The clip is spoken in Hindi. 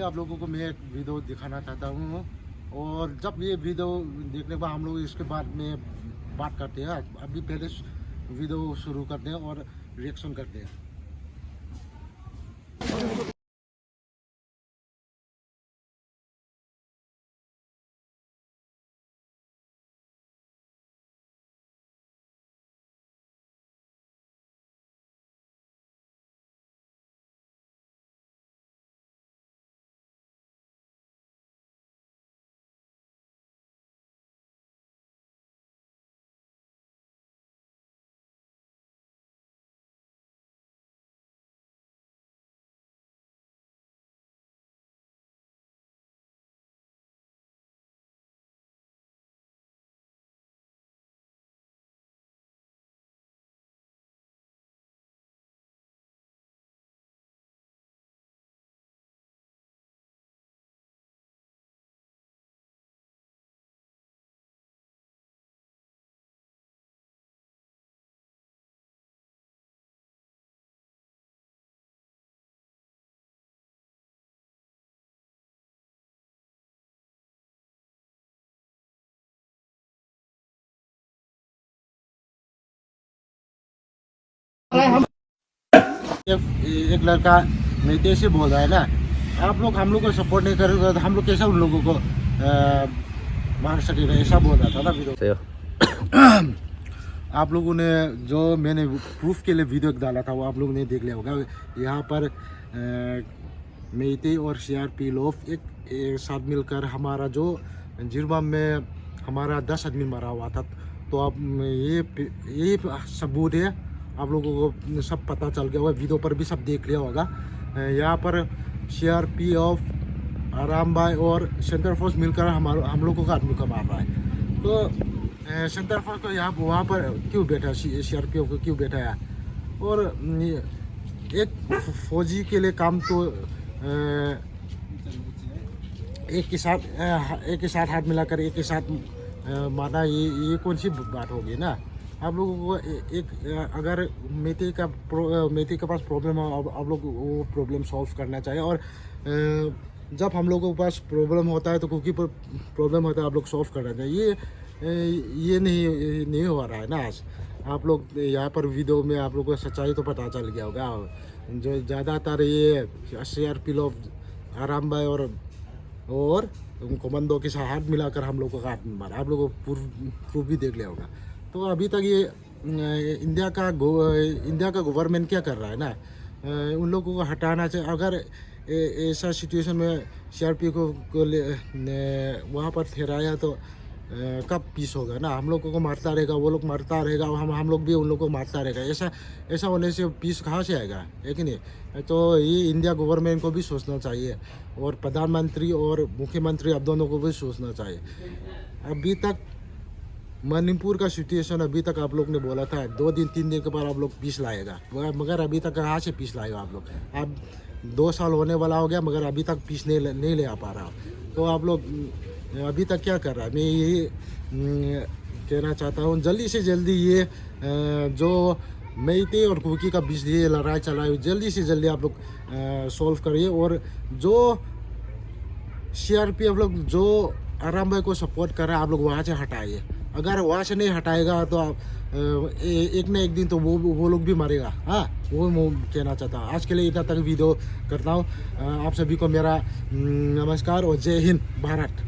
आप लोगों को मैं एक वीडियो दिखाना चाहता हूँ और जब ये वीडियो देखने के बाद हम लोग इसके बाद में बात करते हैं। अभी पहले वीडियो शुरू करते हैं और रिएक्शन करते हैं। एक लड़का मेरे से बोल रहा है ना, आप लोग हम लोग को सपोर्ट नहीं करेंगे तो हम लोग कैसे उन लोगों को मार सकेंगे, ऐसा बोल रहा था ना वीडियो। आप लोगों ने जो मैंने प्रूफ के लिए वीडियो डाला था वो आप लोगों ने देख लिया होगा। यहाँ पर मेते और सीआरपी लोग एक साथ मिलकर हमारा जो जिरबाम में हमारा 10 आदमी मरा हुआ था, तो अब ये सबूत है। आप लोगों को सब पता चल गया होगा, वीडियो पर भी सब देख लिया होगा। यहाँ पर सीआरपी ऑफ आराम भाई और सेंटर फोर्स मिलकर हम लोगों का आदमी को मार रहा है। तो सेंटर फोर्स को यहाँ वहाँ पर क्यों बैठा, सीआरपी को क्यों बैठा है? और एक फौजी के लिए काम तो एक के साथ हाथ मिलाकर एक के साथ मारना, ये कौन सी बात होगी ना। आप लोगों को अगर मेते के पास प्रॉब्लम हो, आप लोग वो प्रॉब्लम सॉल्व करना चाहिए। और जब हम लोगों के पास प्रॉब्लम होता है तो कुकी पर प्रॉब्लम होता है, आप लोग सॉल्व करना चाहिए। ये नहीं हो रहा है ना आज। आप लोग यहाँ पर वीडियो में आप लोगों को सच्चाई तो पता चल गया होगा। जो ज़्यादातर ये सीआरपी लोग आराम भाई और कमांडो के साथ हाथ मिलाकर हम लोगों का हाथ मारा, आप लोगों को प्रूफ भी देख लिया होगा। तो अभी तक ये इंडिया का गवर्नमेंट क्या कर रहा है ना, उन लोगों को हटाना चाहिए। अगर ऐसा सिचुएशन में सीआरपी को वहाँ पर ठहराया तो कब पीस होगा ना। हम लोगों को मारता रहेगा, वो लोग मारता रहेगा, हम लोग भी उन लोगों को मारता रहेगा। ऐसा होने से पीस कहाँ से आएगा, है कि नहीं? तो ये इंडिया गवर्नमेंट को भी सोचना चाहिए और प्रधानमंत्री और मुख्यमंत्री अब दोनों को भी सोचना चाहिए। अभी तक मणिपुर का सिचुएशन अभी तक आप लोग ने बोला था 2 दिन 3 दिन के बाद आप लोग पीस लाएगा, मगर अभी तक कहाँ से पीस लाएगा आप लोग? अब 2 साल होने वाला हो गया मगर अभी तक पीस नहीं ले आ पा रहा। तो आप लोग अभी तक क्या कर रहा है? मैं ये कहना चाहता हूँ, जल्दी से जल्दी ये जो मेते और कुकी का बीच ये लड़ाई चला है, जल्दी से जल्दी आप लोग सॉल्व करिए। और जो सीआरपीएफ लोग जो आराम भाई को सपोर्ट कर रहा है, आप लोग वहाँ से हटाइए। अगर वहाँ से नहीं हटाएगा तो आप एक ना एक दिन तो वो लोग भी मरेगा। हाँ, वो मैं कहना चाहता हूँ। आज के लिए इतना तक वीडियो करता हूँ। आप सभी को मेरा नमस्कार और जय हिंद भारत।